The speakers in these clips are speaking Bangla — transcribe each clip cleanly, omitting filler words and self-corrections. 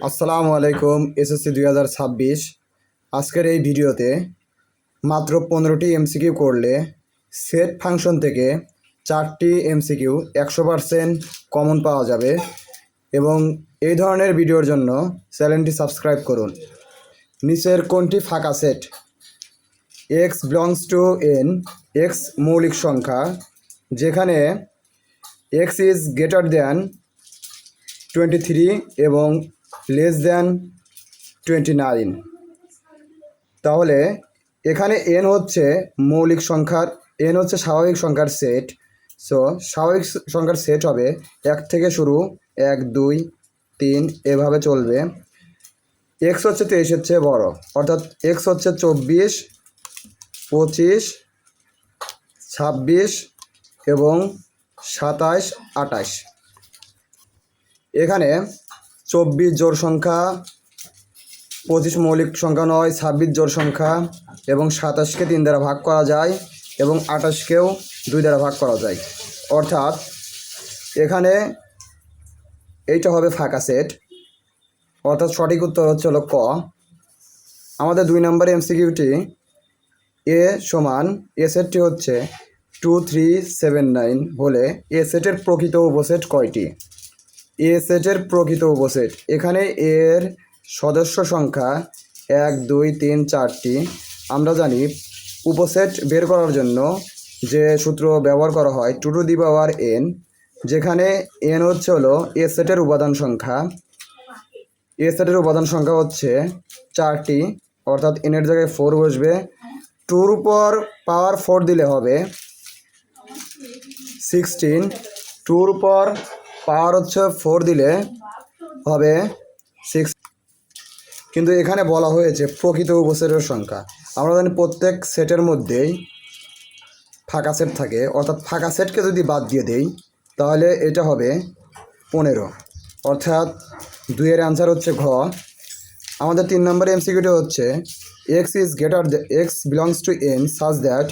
আসসালামু আলাইকুম। এসএসসি 2026 আজকের এই ভিডিওতে মাত্র 15টি এমসিকিউ করলে সেট ফাংশন থেকে 4টি এমসিকিউ 100% কমন পাওয়া যাবে এবং এই ধরনের ভিডিওর জন্য চ্যানেলটি সাবস্ক্রাইব করুন। নিচের কোনটি ফাঁকা set? x belongs to n, x মৌলিক সংখ্যা যেখানে x is greater than 23 এবং লেস দ্যান 29। তাহলে এখানে n হচ্ছে মৌলিক সংখ্যার, n হচ্ছে স্বাভাবিক সংখ্যার সেট। সো স্বাভাবিক সংখ্যার সেট হবে 1 থেকে শুরু, 1 2 3 এভাবে চলবে। x হচ্ছে 23-এর চেয়ে বড়, অর্থাৎ x হচ্ছে 24 25 26 এবং 27 28। এখানে 24 জোড় সংখ্যা, 25 মৌলিক সংখ্যা নয়, 26 জোড় সংখ্যা এবং 27কে 3 দ্বারা ভাগ করা যায় এবং 28কেও 2 দ্বারা ভাগ করা যায়। অর্থাৎ এখানে এইটা হবে ফাঁকা সেট, অর্থাৎ সঠিক উত্তর হচ্ছে হলো ক। আমাদের 2 নম্বর এমসিকিউটি এ সমান এ সেটটি হচ্ছে 2379 হলে এ সেটের প্রকৃত উপসেট কয়টি? এ সেটের প্রকৃত উপসেট, এখানে এর সদস্য সংখ্যা 1 2 3 4টি। আমরা জানি উপসেট বের করার জন্য যে সূত্র ব্যবহার করা হয় 2 টু দি পাওয়ার n, যেখানে n হচ্ছে হলো এ সেটের উপাদান সংখ্যা। এ সেটের উপাদান সংখ্যা হচ্ছে 4টি, অর্থাৎ n এর জায়গায় 4 বসবে। 2 উপর পাওয়ার 4 দিলে হবে 16, 2 উপর পাওয়ার হচ্ছে 4 দিলে হবে 6। কিন্তু এখানে বলা হয়েছে প্রকৃত উপসেটের সংখ্যা। আমরা জানি প্রত্যেক সেটের মধ্যেই ফাঁকা সেট থাকে, অর্থাৎ ফাঁকা সেটকে যদি বাদ দিয়ে দেই তাহলে এটা হবে 15, অর্থাৎ 2 এর অ্যান্সার হচ্ছে ঘ। আমাদের 3 নম্বর এমসিকিউটি হচ্ছে x belongs to n such that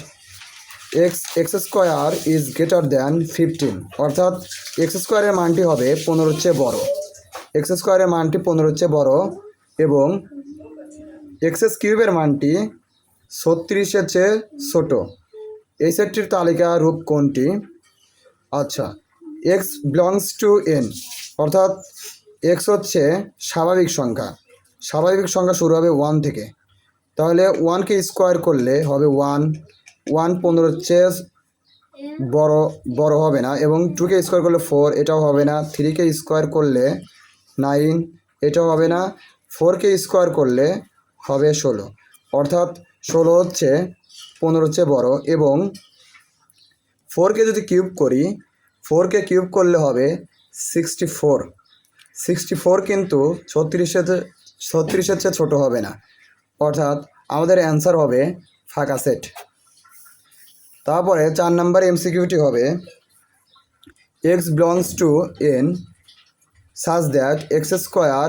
x square is greater than 15, অর্থাৎ x স্কোয়ারের মানটি হবে 15-এর চেয়ে বড়। x স্কোয়ারের মানটি 15-এর চেয়ে বড় এবং x কিউবের মানটি 36-এর চেয়ে ছোট। এই সেটটির তালিকা রূপ কোনটি? আচ্ছা, x belongs to n, অর্থাৎ x হচ্ছে স্বাভাবিক সংখ্যা। স্বাভাবিক সংখ্যা শুরু হবে 1 থেকে, তাহলে 1কে স্কোয়ার করলে হবে 1, 1 15-এর চেয়ে বড় হবে না, এবং 2কে স্কোয়ার করলে 4, এটাও হবে না। 3কে স্কোয়ার করলে 9, এটাও হবে না। 4কে স্কোয়ার করলে হবে 16, অর্থাৎ 16 হচ্ছে 15-এর চেয়ে বড়। এবং 4কে যদি কিউব করি, 4কে কিউব করলে হবে 64। 64 কিন্তু 36-এর চেয়ে ছোটো হবে না, অর্থাৎ আমাদের অ্যান্সার হবে ফাঁকা সেট। তারপরে 4 নম্বর এমসিকিউটি হবে x belongs to n such that x square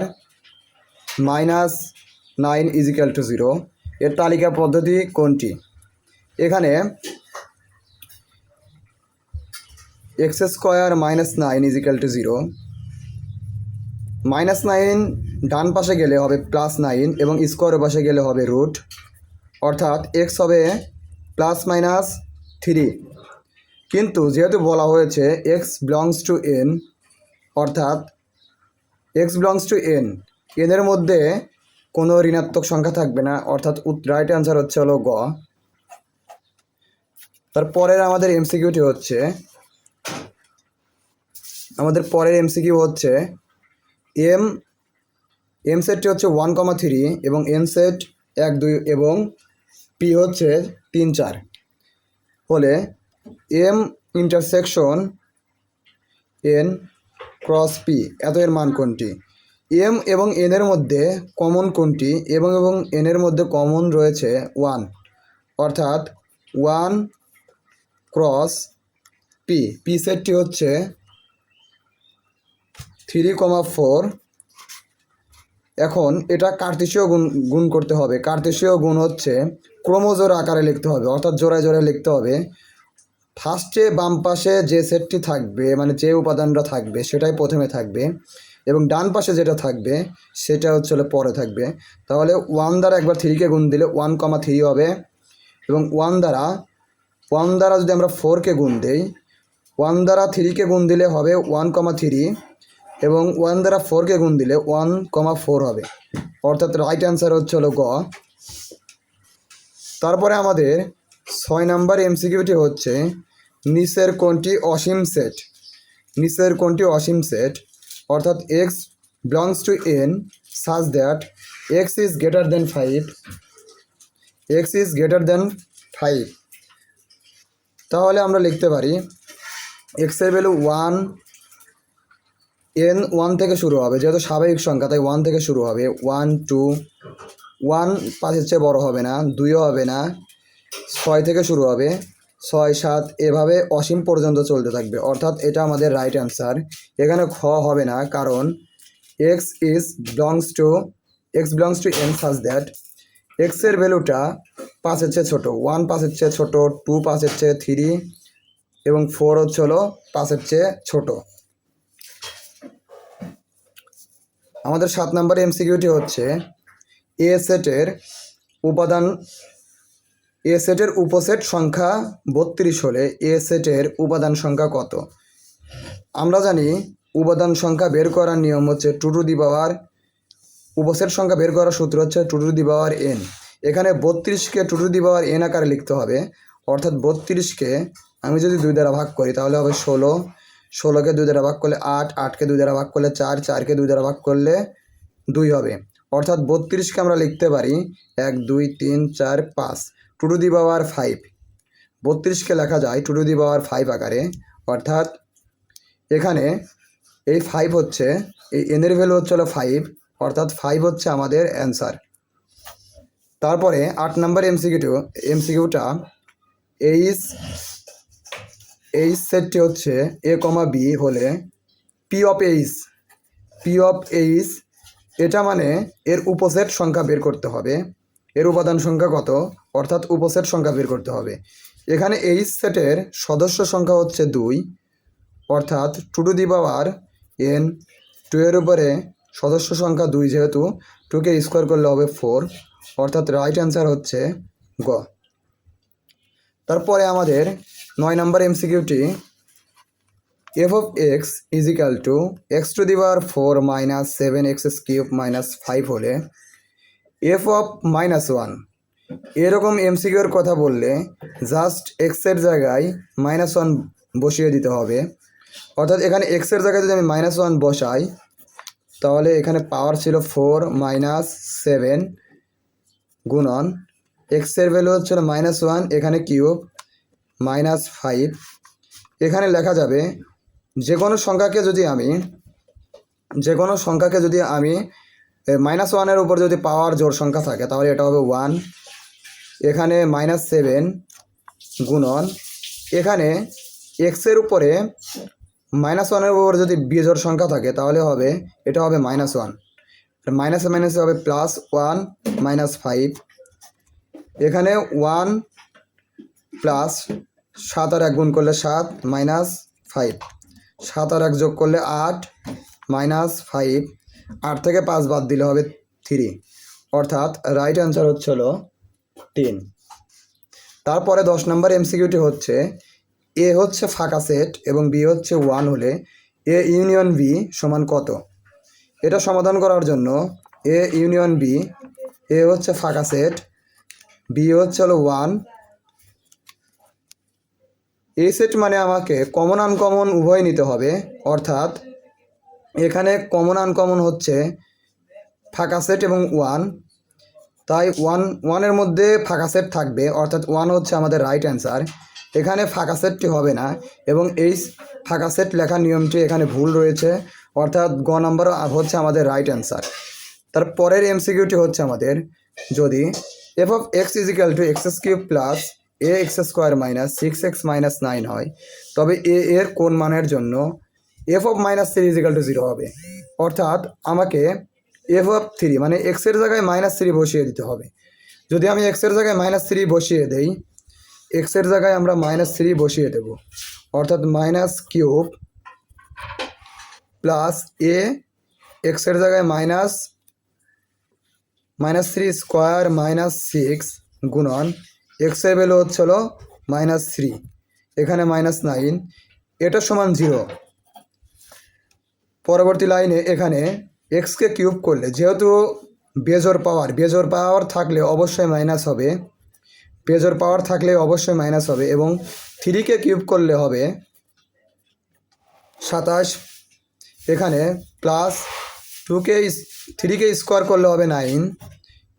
minus 9 is equal to 0। এর তালিকা পদ্ধতি কোনটি? এখানে x square minus 9 is equal to 0, minus 9 ডান পাশে গেলে হবে প্লাস 9 এবং স্কোয়ারের পাশে গেলে হবে রুট, অর্থাৎ x হবে প্লাস মাইনাস 3। কিন্তু যেহেতু বলা হয়েছে x belongs to n, অর্থাৎ x belongs to n, এদের মধ্যে কোনো ঋণাত্মক সংখ্যা থাকবে না, অর্থাৎ রাইট অ্যান্সার হচ্ছে হলো গ। তারপরের আমাদের এমসিকিউটি হচ্ছে, এম সেটটি হচ্ছে 1,3 এবং এন সেট 1 2 এবং পি হচ্ছে 3 4 হলে M intersection N cross P এত এর মান কোনটি? এম এবং এন এর মধ্যে কমন কোনটি? এবং এন এর মধ্যে কমন রয়েছে 1, অর্থাৎ 1 ক্রস পি। পি সেটটি হচ্ছে 3,4। এখন এটা কার্তেশীয় গুণ করতে হবে। কার্তেশীয় গুণ হচ্ছে ক্রমজোড় আকারে লিখতে হবে, অর্থাৎ জোড়ায় জোড়ায় লিখতে হবে। ফার্স্টে বাম পাশে যে সেটটি থাকবে, মানে যে উপাদানটা থাকবে সেটাই প্রথমে থাকবে। এবং ডান পাশে যেটা থাকবে সেটা হচ্ছে পরে থাকবে। তাহলে 1 দ্বারা একবার 3কে গুণ দিলে 1,3 হবে, এবং 1 দ্বারা যদি আমরা 4কে গুণ দিই, 1 দ্বারা 3কে গুণ দিলে হবে 1,3, এবং 1 দ্বারা 4কে গুণ দিলে 1,4 হবে, অর্থাৎ রাইট অ্যান্সার হচ্ছে গ। তারপরে আমাদের 6 নাম্বার এমসিকিউটি হচ্ছে নিচের কোনটি অসীম সেট। নিচের কোনটি অসীম সেট, অর্থাৎ x belongs to n such that x is greater than 5, x is greater than 5। তাহলে আমরা লিখতে পারি x এর ভ্যালু 1, n 1 থেকে শুরু হবে, যেহেতু স্বাভাবিক সংখ্যা তাই 1 থেকে শুরু হবে, 1 2, 1 5-এর চেয়ে বড় হবে না, 2ও হবে না, 6 থেকে শুরু হবে, 6 7 এভাবে অসীম পর্যন্ত চলতে থাকবে, অর্থাৎ এটা আমাদের রাইট অ্যান্সার। এখানে খ হবে না, কারণ x belongs to n such that x এর ভ্যালুটা 5-এর চেয়ে ছোটো, 1 5-এর চেয়ে ছোটো, 2 5-এর চেয়ে 3, এবং 4 হচ্ছে 5-এর চেয়ে ছোটো। আমাদের 7 নম্বর এমসিকিউটি হচ্ছে এ সেটের উপসেট সংখ্যা 32 হলে এ সেটের উপাদান সংখ্যা কত। আমরা জানি উপাদান সংখ্যা বের করার নিয়ম হচ্ছে 2 টু দি পাওয়ার, উপসেট সংখ্যা বের করার সূত্র হচ্ছে 2 টু দি পাওয়ার n। এখানে 32কে 2 টু দি পাওয়ার n আকারে লিখতে হবে, অর্থাৎ 32কে আমি যদি 2 দ্বারা ভাগ করি তাহলে হবে 16, 16কে 2 দ্বারা ভাগ করলে 8, 8কে 2 দ্বারা ভাগ করলে 4, 4কে 2 দ্বারা ভাগ করলে 2 হবে, অর্থাৎ 32কে আমরা লিখতে পারি 1 2 3 4 5 2 টু দি পাওয়ার 5। 32কে লেখা যায় 2 টু দি পাওয়ার 5 আকারে, অর্থাৎ এখানে এই 5 হচ্ছে, এই n এর ভ্যালু হচ্ছে 5, অর্থাৎ 5 হচ্ছে আমাদের অ্যান্সার। তারপরে 8 নম্বর এমসিকিউটা এই সেটটি হচ্ছে a, b হলে p অফ h, এটা মানে এর উপসেট সংখ্যা বের করতে হবে। এর উপাদান সংখ্যা কত, অর্থাৎ উপসেট সংখ্যা বের করতে হবে। এখানে এই সেটের সদস্য সংখ্যা হচ্ছে 2, অর্থাৎ 2 টু দি পাওয়ার n, 2 এর উপরে সদস্য সংখ্যা 2, যেহেতু 2কে স্কোয়ার করলে হবে 4, অর্থাৎ রাইট অ্যান্সার হচ্ছে গ। তারপরে আমাদের 9 নম্বর এমসিকিউটি f of x is equal to x to the power 4 minus 7x cube minus 5 হলে f of minus 1, এরকম এমসিকিউর কথা বললে জাস্ট x এর জায়গায় -1 বসিয়ে দিতে হবে, অর্থাৎ এখানে x এর জায়গায় যদি আমি -1 বসাই তাহলে এখানে পাওয়ার ছিল 4 minus 7 গুণন x এর ভ্যালু হচ্ছিল -1, এখানে কিউব -5। এখানে লেখা যাবে যে কোনো সংখ্যাকে যদি আমি -1-এর উপর যদি পাওয়ার জোড় সংখ্যা থাকে তাহলে এটা হবে 1, এখানে -7 গুণন এখানে x এর উপরে -1-এর উপর যদি বিজোড় সংখ্যা থাকে তাহলে হবে এটা হবে -1, মাইনাসে মাইনাসে হবে +1 -5, এখানে 1 প্লাস 7 আর 1 গুণ করলে 7 -5, 7 আর 1 যোগ করলে 8 -5, 8 থেকে 5 বাদ দিলে হবে 3, অর্থাৎ রাইট অ্যান্সার হচ্ছে 10। তারপরে 10 নম্বর এমসিকিউটি হচ্ছে এ হচ্ছে ফাঁকা সেট এবং বি হচ্ছে 1 হলে এ ইউনিয়ন বি সমান কত। এটা সমাধান করার জন্য এ ইউনিয়ন বি, এ হচ্ছে ফাঁকা সেট, বি হচ্ছে 1, এই সেট মানে আমাকে কমন আনকমন উভয় নিতে হবে, অর্থাৎ এখানে কমন আনকমন হচ্ছে ফাঁকা সেট এবং 1, তাই 1-1-এর মধ্যে ফাঁকা সেট থাকবে, অর্থাৎ 1 হচ্ছে আমাদের রাইট অ্যান্সার। এখানে ফাঁকা সেটটি হবে না এবং এই ফাঁকা সেট লেখার নিয়মটি এখানে ভুল রয়েছে, অর্থাৎ গ নম্বর হচ্ছে আমাদের রাইট অ্যান্সার। তার পরের এমসিকিউটি হচ্ছে আমাদের যদি f of x is equal to x³ plus ax² minus 6x minus 9 হয় তবে a এর কোন মানের জন্য f of -3 is equal to 0 হবে, অর্থাৎ আমাকে f of 3 মানে x এর জায়গায় -3 বসিয়ে দিতে হবে। যদি আমি x এর জায়গায় -3 বসিয়ে দেই, x এর জায়গায় আমরা -3 বসিয়ে দেব, অর্থাৎ -³ প্লাস a এক্সের জায়গায় -3 স্কোয়ার -6 গুণন এক্সের ভ্যালু হচ্ছে হলো -3, এখানে -9, এটা সমান 0। পরবর্তী লাইনে এখানে এক্সকে কিউব করলে, যেহেতু বেজোর পাওয়ার থাকলে অবশ্যই মাইনাস হবে, এবং 3কে কিউব করলে হবে 27, এখানে প্লাস 3কে স্কোয়ার করলে হবে 9,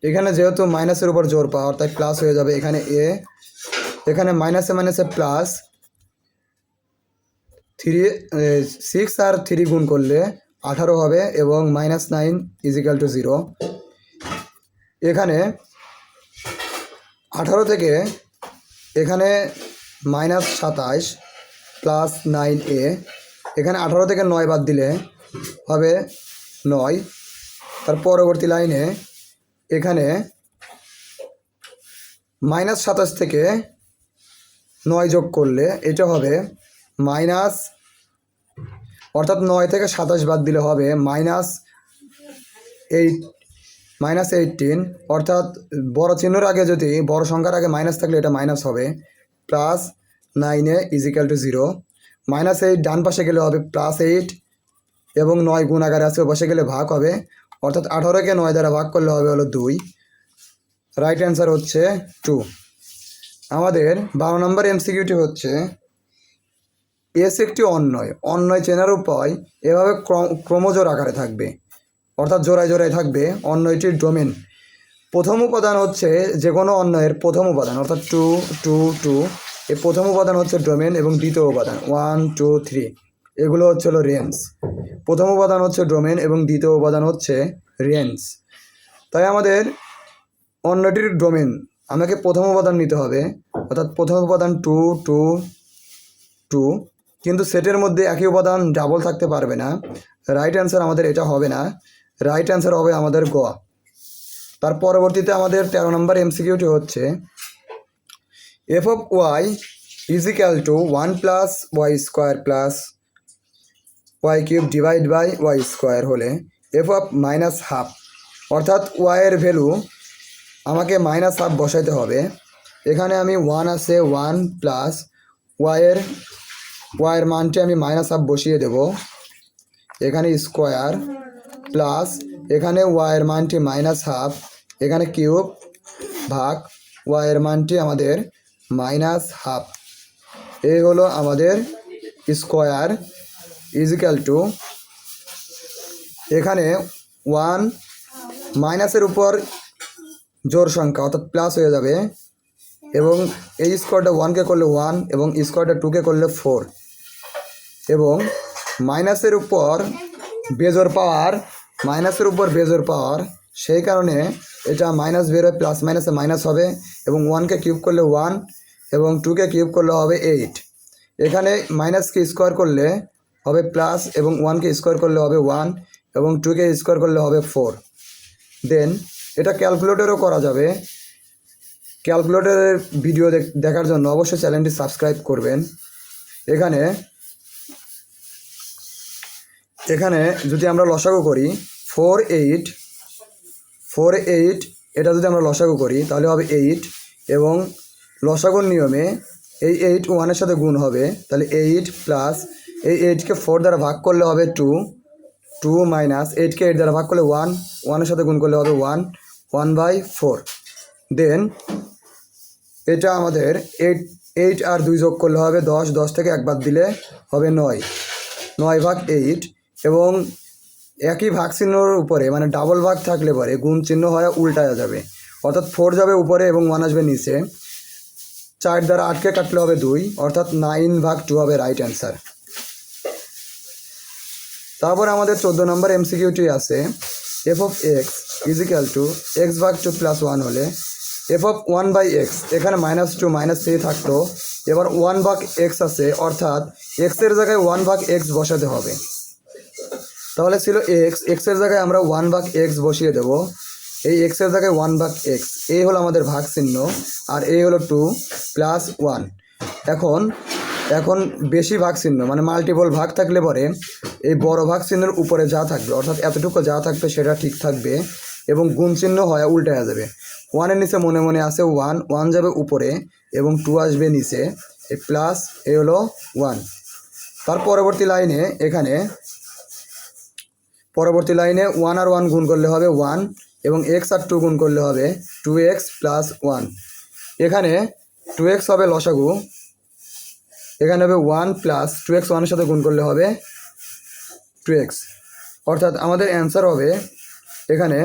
এখানে যেহেতু মাইনাসের উপর জোর পাওয়ার তাই প্লাস হয়ে যাবে, এখানে মাইনাসে প্লাস 6 আর 3 গুণ করলে 18 হবে এবং -9 = 0। এখানে 18 থেকে এখানে -27 প্লাস 9a, এখানে 18 থেকে 9 বাদ দিলে হবে 9। তার পরবর্তী লাইনে এখানে -27 থেকে 9 যোগ করলে এটা হবে মাইনাস, অর্থাৎ 9 থেকে 27 বাদ দিলে হবে -18, অর্থাৎ বড় চিহ্নের আগে যদি বড় সংখ্যার আগে মাইনাস থাকলে এটা মাইনাস হবে, প্লাস 9a = 0। -8 ডান পাশে গেলে হবে +8 এবং 9 গুণ আকারে আছে, বসে গেলে ভাগ হবে, অর্থাৎ 18কে 9 দ্বারা ভাগ করলে হবে হলো 2। রাইট অ্যান্সার হচ্ছে 2। আমাদের 12 নম্বর এমসিকিউটি হচ্ছে এস একটি অন্বয় চেনার উপায় এভাবে ক্রমজোড় আকারে থাকবে, অর্থাৎ জোড়ায় থাকবে অন্বয়টির ডোমেন। প্রথম উপাদান হচ্ছে যে কোনো অন্বয়ের প্রথম উপাদান, অর্থাৎ 2 2 2, এই প্রথম উপাদান হচ্ছে ডোমেন এবং দ্বিতীয় উপাদান 1 2 3 এগুলো হচ্ছে হলো রেঞ্জ। প্রথম উপাদান হচ্ছে ডোমেন এবং দ্বিতীয় উপাদান হচ্ছে রেঞ্জ। তাই আমাদের অন্যটির ডোমেন আমাকে প্রথম উপাদান নিতে হবে, অর্থাৎ প্রথম উপাদান 2 2 2, কিন্তু সেটের মধ্যে একই উপাদান ডাবল থাকতে পারবে না। রাইট অ্যান্সার আমাদের এটা হবে না, রাইট অ্যান্সার হবে আমাদের গ। তার পরবর্তীতে আমাদের 13 নম্বর এমসিকিউটি হচ্ছে f(y) = 1 + y² + y³ হলে f(-12), অর্থাৎ y এর ভ্যালু আমাকে -1/2 বসাইতে হবে। এখানে আমি 1 আছে 1 প্লাস y এর মানটি আমি -1/2 বসিয়ে দেব, এখানে স্কোয়ার প্লাস এখানে y এর মানটি -1/2, এখানে কিউব ভাগ y এর মানটি আমাদের -1/2। এই হলো আমাদের স্কোয়ার = এখানে 1 মাইনাসের উপর জোর সংখ্যা, অর্থাৎ প্লাস হয়ে যাবে, এবং এই স্কোয়ারটা 1কে করলে 1 এবং স্কোয়ারটা 2কে করলে 4, এবং মাইনাসের উপর বেজোর পাওয়ার, সেই কারণে এটা মাইনাস বেরোয়, প্লাস মাইনাসে মাইনাস হবে, এবং 1কে কিউব করলে 1 এবং 2কে কিউব করলে হবে 8। এখানে মাইনাসকে স্কোয়ার করলে হবে প্লাস, এবং 1কে স্কোয়ার করলে হবে 1 এবং 2কে স্কোয়ার করলে হবে 4। দেন এটা ক্যালকুলেটরও করা যাবে। ক্যালকুলেটরের ভিডিও দেখার জন্য অবশ্যই চ্যানেলটি সাবস্ক্রাইব করবেন। এখানে যদি আমরা লসাগু করি 4 8, এটা যদি আমরা লসাগু করি তাহলে হবে 8, এবং লসাগুর নিয়মে এই 8 1-এর সাথে গুণ হবে, তাহলে 8 প্লাস এই 8কে 4 দ্বারা ভাগ করলে হবে 2 2 মাইনাস 8কে 8 দ্বারা ভাগ করলে 1 1-এর সাথে গুণ করলে হবে 1/4। দেন এটা আমাদের 8 আর 2 যোগ করলে হবে 10, 10 থেকে 1 বাদ দিলে হবে 9/8, এবং একই ভাগ চিহ্নর উপরে মানে ডাবল ভাগ থাকলে পরে গুণ চিহ্ন হয় উল্টায়া যাবে, অর্থাৎ 4 যাবে উপরে এবং 1 আসবে নিচে। 4 দ্বারা 8কে কাটলে হবে 2, অর্থাৎ 9/2 হবে রাইট অ্যান্সার। তারপর আমাদের 14 নম্বর এমসিকিউটি আছে f(x) = x/2 + 1 হলে f(1/x) এখানে -2 -3 থাকতো, এবার 1/x আছে, অর্থাৎ x এর জায়গায় 1/x বসাতে হবে। তাহলে ছিল x এর জায়গায় আমরা 1/x বসিয়ে দেব, এই x এর জায়গায় 1/x, এই হলো আমাদের ভাগ চিহ্ন, আর এই হলো 2 + 1। এখন এখন বেশি ভাগ চিহ্ন মানে মাল্টিপল ভাগ থাকলে পরে এই বড় ভাগ চিহ্নের উপরে যা থাকবে অর্থাৎ এতটুকু যা থাকবে সেটা ঠিক থাকবে এবং গুণ চিহ্ন হয় উল্টে হয়ে যাবে। ওয়ানের নিচে মনে মনে আছে ওয়ান যাবে উপরে এবং 2 আসবে নিচে, এই প্লাস এ হলো 1। তার পরবর্তী লাইনে এখানে পরবর্তী লাইনে 1 আর 1 গুণ করলে হবে 1 এবং x আর 2 গুণ করলে হবে 2x প্লাস 1। এখানে 2x হবে লসাগু, এখানে হবে 1 প্লাস 2x 1-এর সাথে গুণ করলে হবে 2x, অর্থাৎ আমাদের অ্যান্সার হবে এখানে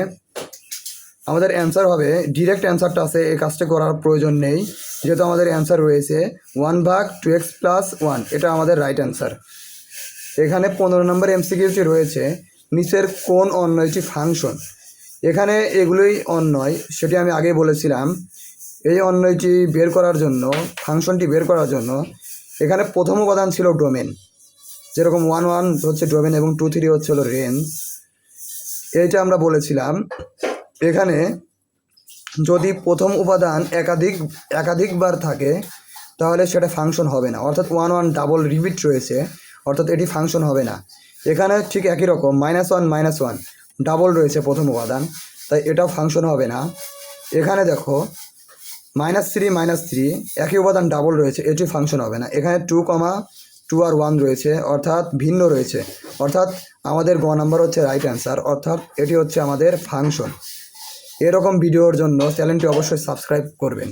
ডিরেক্ট অ্যান্সারটা আছে, এই কাজটা করার প্রয়োজন নেই যেহেতু আমাদের অ্যান্সার রয়েছে 1 ভাগ 2x প্লাস 1, এটা আমাদের রাইট অ্যান্সার। এখানে 15 নম্বর এমসিকিউটি রয়েছে নিচের কোন অন্যয়টি ফাংশন। এখানে এগুলোই অন্যয়, সেটি আমি আগেই বলেছিলাম। এই অন্যয়টি বের করার জন্য ফাংশনটি বের করার জন্য এখানে প্রথম উপাদান ছিল ডোমেন, যেরকম 1 1 হচ্ছে ডোমেন এবং 2 3 হচ্ছে হলো রেঞ্জ, এইটা আমরা বলেছিলাম। এখানে যদি প্রথম উপাদান একাধিকবার থাকে তাহলে সেটা ফাংশন হবে না, অর্থাৎ 1 1 ডাবল রিপিট রয়েছে, অর্থাৎ এটি ফাংশন হবে না। এখানে ঠিক একই রকম -1 -1 ডাবল রয়েছে প্রথম উপাদান, তাই এটাও ফাংশন হবে না। এখানে দেখো -3 একই উপাদান ডাবল রয়েছে, এটি ফাংশন হবে না। এখানে 2 আর 1 রয়েছে, অর্থাৎ ভিন্ন রয়েছে, অর্থাৎ আমাদের গ নাম্বার হচ্ছে রাইট অ্যান্সার, অর্থাৎ এটি হচ্ছে আমাদের ফাংশন। এরকম ভিডিওর জন্য চ্যানেলটি অবশ্যই সাবস্ক্রাইব করবেন।